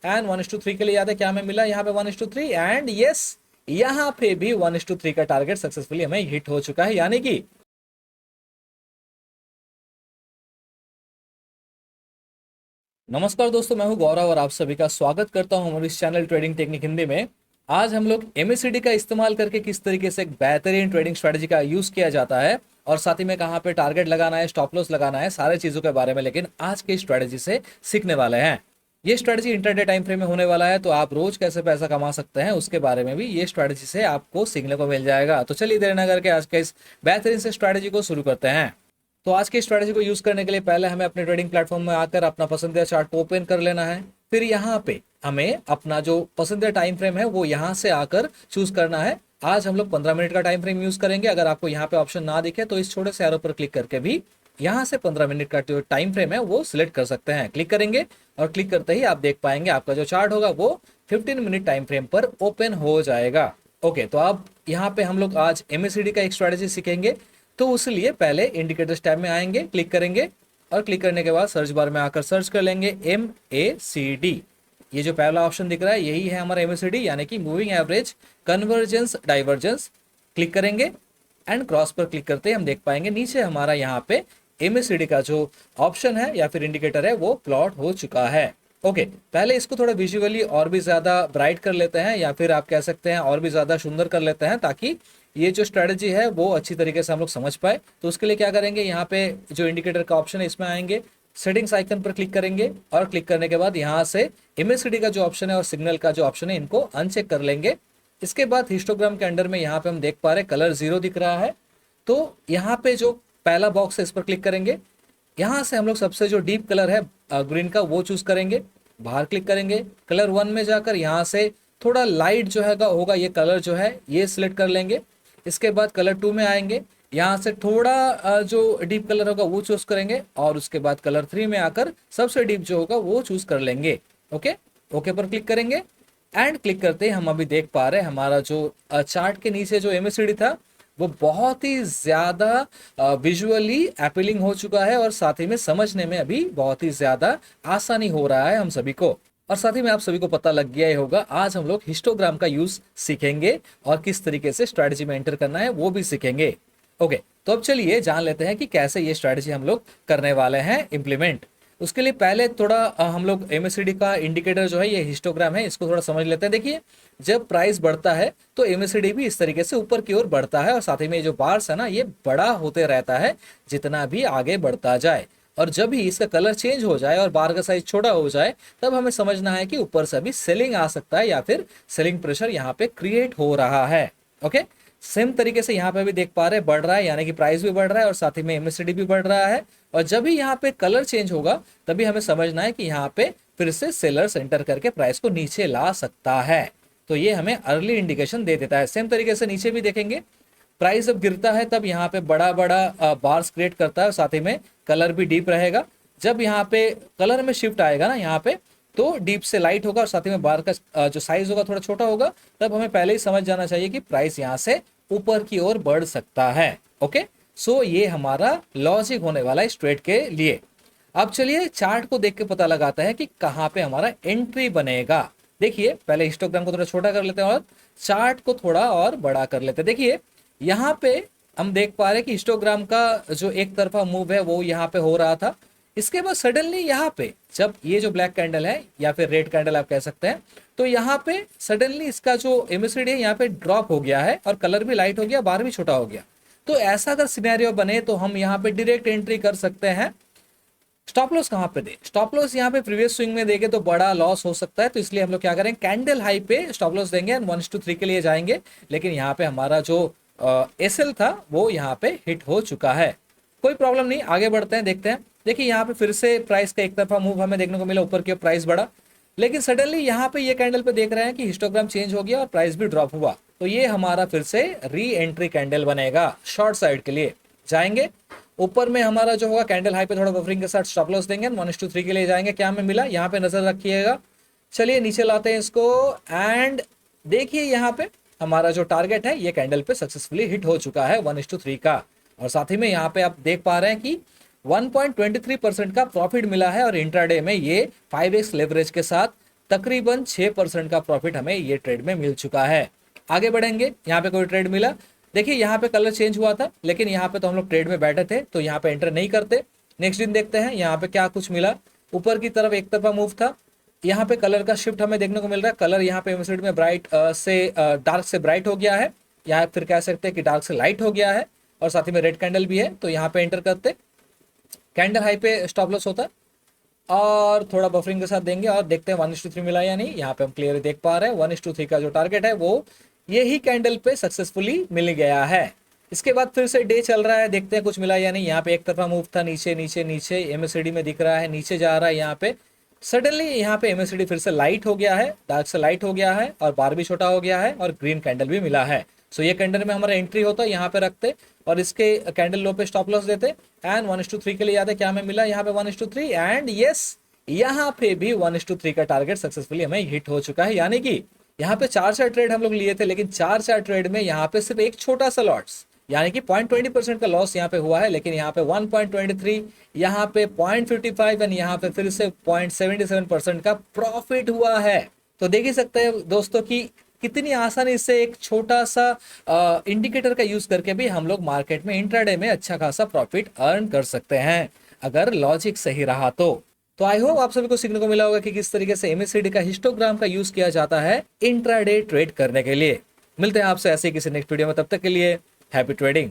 And 1:3 के लिए याद है क्या हमें मिला यहाँ पे 1:3 एंड यस यहाँ पे भी 1:3 का टारगेट सक्सेसफुली हमें हिट हो चुका है। यानी कि नमस्कार दोस्तों, मैं हूं गौरव और आप सभी का स्वागत करता हूं हमारे इस चैनल ट्रेडिंग टेक्निक हिंदी में। आज हम लोग एमएससीडी का इस्तेमाल करके किस तरीके से एक बेहतरीन ट्रेडिंग स्ट्रेटजी का यूज किया जाता है और साथ ही में कहां पे टारगेट लगाना है, स्टॉप लॉस लगाना है, सारे चीजों के बारे में लेकिन आज की स्ट्रेटजी से सीखने वाले हैं। ये स्ट्रेटजी इंटरडे टाइम फ्रेम में होने वाला है, तो आप रोज कैसे पैसा कमा सकते हैं उसके बारे में भी ये स्ट्रेटजी से आपको सीखने को मिल जाएगा। तो चलिए देर न करके आज के इस बेहतरीन से स्ट्रेटजी को शुरू करते हैं। तो आज की स्ट्रेटजी को यूज करने के लिए पहले हमें अपने ट्रेडिंग प्लेटफॉर्म में आकर अपना पसंदीदा चार्ट को ओपन कर लेना है। फिर यहाँ पे हमें अपना जो पसंदीदा टाइम फ्रेम है वो यहाँ से आकर चूज करना है। आज हम लोग 15 मिनट का टाइम फ्रेम यूज करेंगे। अगर आपको यहाँ पे ऑप्शन ना दिखे तो इस छोटे से एरो पर क्लिक करके भी यहाँ से 15 मिनट का जो टाइम फ्रेम है वो सिलेक्ट कर सकते हैं। क्लिक करेंगे और क्लिक करते ही आप देख पाएंगे आपका जो चार्ट होगा वो 15 मिनट टाइम फ्रेम पर ओपन हो जाएगा। ओके, तो अब यहाँ पे हम लोग आज एमएससीडी का एक स्ट्रेटजी सीखेंगे। तो उसके पहले इंडिकेटर्स टैब में आएंगे, क्लिक करेंगे और क्लिक करने के बाद सर्च बार में आकर सर्च कर लेंगे MACD। ये जो पहला ऑप्शन दिख रहा है यही है हमारा MACD, यानी कि moving average convergence divergence. Click करेंगे एंड क्रॉस पर क्लिक करते ही हम देख पाएंगे नीचे हमारा यहाँ पे MACD का जो ऑप्शन है या फिर इंडिकेटर है वो प्लॉट हो चुका है। ओके, पहले इसको थोड़ा विजुअली और भी ज्यादा ब्राइट कर लेते हैं या फिर आप कह सकते हैं और भी ज्यादा सुंदर कर लेते हैं ताकि ये जो स्ट्रेटजी है वो अच्छी तरीके से हम लोग समझ पाए। तो उसके लिए क्या करेंगे, यहाँ पे जो इंडिकेटर का ऑप्शन है इसमें आएंगे, सेटिंग्स आइकन पर क्लिक करेंगे और क्लिक करने के बाद यहाँ से MACD का जो ऑप्शन है और सिग्नल का जो ऑप्शन है इनको अनचेक कर लेंगे। इसके बाद हिस्टोग्राम के अंडर में यहाँ पे हम देख पा रहे कलर 0 दिख रहा है। तो यहाँ पे जो पहला बॉक्स है इस पर क्लिक करेंगे। यहाँ से हम लोग सबसे जो डीप कलर है ग्रीन का वो चूज करेंगे। बाहर क्लिक करेंगे, कलर 1 में जाकर यहाँ से थोड़ा लाइट जो है होगा ये कलर जो है ये सिलेक्ट कर लेंगे। इसके बाद कलर 2 में आएंगे, यहाँ से थोड़ा जो डीप कलर होगा वो चूज करेंगे और उसके बाद कलर 3 में आकर सबसे डीप जो होगा वो चूज कर लेंगे। ओके, ओके पर क्लिक करेंगे एंड क्लिक करते ही हम अभी देख पा रहे हैं हमारा जो चार्ट के नीचे जो MACD था वो बहुत ही ज्यादा विजुअली अपीलिंग हो चुका है और साथ ही में समझने में अभी बहुत ही ज्यादा आसानी हो रहा है हम सभी को। और साथ ही में आप सभी को पता लग गया ही होगा आज हम लोग हिस्टोग्राम का यूज सीखेंगे और किस तरीके से स्ट्रेटजी में एंटर करना है वो भी सीखेंगे। ओके, तो अब चलिए जान लेते हैं कि कैसे ये स्ट्रेटजी हम लोग करने वाले हैं इम्प्लीमेंट। उसके लिए पहले थोड़ा हम लोग MACD का इंडिकेटर जो है ये हिस्टोग्राम है इसको थोड़ा समझ लेते हैं। देखिए, जब प्राइस बढ़ता है तो MACD भी इस तरीके से ऊपर की ओर बढ़ता है और साथ ही में जो बार्स है ना ये बड़ा होते रहता है जितना भी आगे बढ़ता जाए। और जब भी इसका कलर चेंज हो जाए और बार का साइज छोटा हो जाए तब हमें समझना है कि ऊपर से अभी सेलिंग आ सकता है या फिर सेलिंग प्रेशर यहाँ पे क्रिएट हो रहा है। ओके, सेम तरीके से यहाँ पे भी देख पा रहे हैं बढ़ रहा है, यानी कि प्राइस भी बढ़ रहा है और साथ ही में MACD भी बढ़ रहा है। और जब भी यहाँ पे कलर चेंज होगा तभी हमें समझना है कि यहाँ पे फिर से सेलर्स एंटर करके प्राइस को नीचे ला सकता है। तो ये हमें अर्ली इंडिकेशन दे देता है। सेम तरीके से नीचे भी देखेंगे, प्राइस जब गिरता है तब यहाँ पे बड़ा बड़ा बार्स क्रिएट करता है, साथ ही में कलर भी डीप रहेगा। जब यहाँ पे कलर में शिफ्ट आएगा ना यहाँ पे तो डीप से लाइट होगा और साथ ही में बार का जो साइज होगा थोड़ा छोटा होगा, तब हमें पहले ही समझ जाना चाहिए कि प्राइस यहाँ से ऊपर की ओर बढ़ सकता है। ओके, सो ये हमारा लॉजिक होने वाला है स्ट्रेट के लिए। अब चलिए चार्ट को देख के पता लगाता है कि कहाँ पे हमारा एंट्री बनेगा। देखिए, पहले हिस्टोग्राम को थोड़ा छोटा कर लेते हैं और चार्ट को थोड़ा और बड़ा कर लेते हैं। देखिए, यहाँ पे हम देख पा रहे हैं कि हिस्टोग्राम का जो एक तरफा मूव है वो यहाँ पे हो रहा था। इसके बाद सडनली यहाँ पे जब ये जो ब्लैक कैंडल है या फिर रेड कैंडल आप कह सकते हैं, तो यहाँ पे सडनली इसका जो MACD है यहाँ पे ड्रॉप हो गया है और कलर भी लाइट हो गया, बार भी छोटा हो गया। तो ऐसा अगर सिनेरियो बने तो हम यहाँ पे डायरेक्ट एंट्री कर सकते हैं। स्टॉप लॉस कहाँ पे दे, स्टॉप लॉस यहाँ पे प्रीवियस स्विंग में देंगे तो बड़ा लॉस हो सकता है, तो इसलिए हम लोग क्या करें कैंडल हाई पे स्टॉप लॉस देंगे एंड 1:3 के लिए जाएंगे। लेकिन यहाँ पे हमारा जो SL था वो यहाँ पे हिट हो चुका है। कोई प्रॉब्लम नहीं, आगे बढ़ते हैं, देखते हैं। देखिए, यहाँ पे फिर से प्राइस का एक तरफा मूव हमें देखने को मिला, ऊपर की प्राइस बढ़ा, लेकिन सडनली यहाँ पे ये कैंडल पे देख रहे हैं कि हिस्टोग्राम चेंज हो गया और प्राइस भी ड्रॉप हुआ। तो ये हमारा फिर से री एंट्री कैंडल बनेगा। शॉर्ट साइड के लिए जाएंगे, ऊपर में हमारा जो होगा कैंडल हाई पे थोड़ा बफरिंग के साथ स्टॉप लॉस देंगे, 1:3 के लिए जाएंगे। क्या हमें मिला यहाँ पे नजर रखिएगा। चलिए नीचे लाते हैं इसको एंड देखिए यहाँ पे हमारा जो टारगेट है ये कैंडल पे सक्सेसफुली हिट हो चुका है 1:3 का। और साथ ही में यहाँ पे आप देख पा रहे हैं कि 1.23% का प्रॉफिट मिला है और इंट्राडे में ये 5x लेवरेज के साथ तकरीबन 6% का प्रॉफिट हमें ये ट्रेड में मिल चुका है। आगे बढ़ेंगे, यहाँ पे कोई ट्रेड मिला, देखिए यहाँ पे कलर चेंज हुआ था, लेकिन यहाँ पे तो हम लोग ट्रेड में बैठे थे तो यहाँ पे एंटर नहीं करते। नेक्स्ट दिन देखते हैं यहाँ पे क्या कुछ मिला। ऊपर की तरफ एक तरफा मूव था, यहाँ पे कलर का शिफ्ट हमें देखने को मिल रहा है। कलर यहाँ पे एमएससीआईडी में ब्राइट से डार्क से ब्राइट हो गया है, या फिर कह सकते हैं कि डार्क से लाइट हो गया है, और साथ ही में रेड कैंडल भी है। तो यहाँ पे एंटर करते, कैंडल हाई पे स्टॉप लॉस होता है और थोड़ा बफरिंग के साथ देंगे और देखते हैं 1:3 मिला या नहीं। यहाँ पे हम क्लियर देख पा रहे हैं 1:3 का जो टारगेट है वो यही कैंडल पे सक्सेसफुली मिल गया है। इसके बाद फिर से डे चल रहा है, देखते हैं कुछ मिला या नहीं। यहाँ पे एक तरफा मूव था, नीचे नीचे नीचे एमएससीआईडी में दिख रहा है, नीचे जा रहा है। यहाँ पे सडनली यहाँ पे एमएससीआईडी फिर से लाइट हो गया है, डार्क से लाइट हो गया है, और बार भी छोटा हो गया है, और ग्रीन कैंडल भी मिला है। सो ये कैंडल में हमारा एंट्री होता है, यहाँ पे रखते और इसके कैंडल लो पे स्टॉप लॉस देते। एंड 1:3 के लिए याद है क्या हमें मिला, यहाँ पे 1:3, एंड यस यहाँ पे भी 1:3 का टारगेट सक्सेसफुली हमें हिट हो चुका है। यानी कि यहाँ पे 4 ट्रेड हम लोग लिए थे, लेकिन 4 ट्रेड में यहाँ पे सिर्फ एक छोटा सा लॉट्स यानी कि 0.20% का लॉस यहाँ पे हुआ है, लेकिन यहाँ पे 1.23, यहाँ पे 0.55 एंड यहाँ पे फिर से 0.77% का प्रॉफिट हुआ है। तो देख ही सकते हैं दोस्तों कि कितनी आसानी से एक छोटा सा इंडिकेटर का यूज करके भी हम लोग मार्केट में इंट्राडे में अच्छा खासा प्रॉफिट अर्न कर सकते हैं, अगर लॉजिक सही रहा तो आई होप आप सभी को सीखने को मिला होगा कि किस तरीके से एमएससीआईडी का हिस्टोग्राम का यूज किया जाता है इंट्राडे ट्रेड करने के लिए। मिलते हैं आपसे ऐसे किसी नेक्स्ट वीडियो में, तब तक के लिए हैप्पी ट्रेडिंग।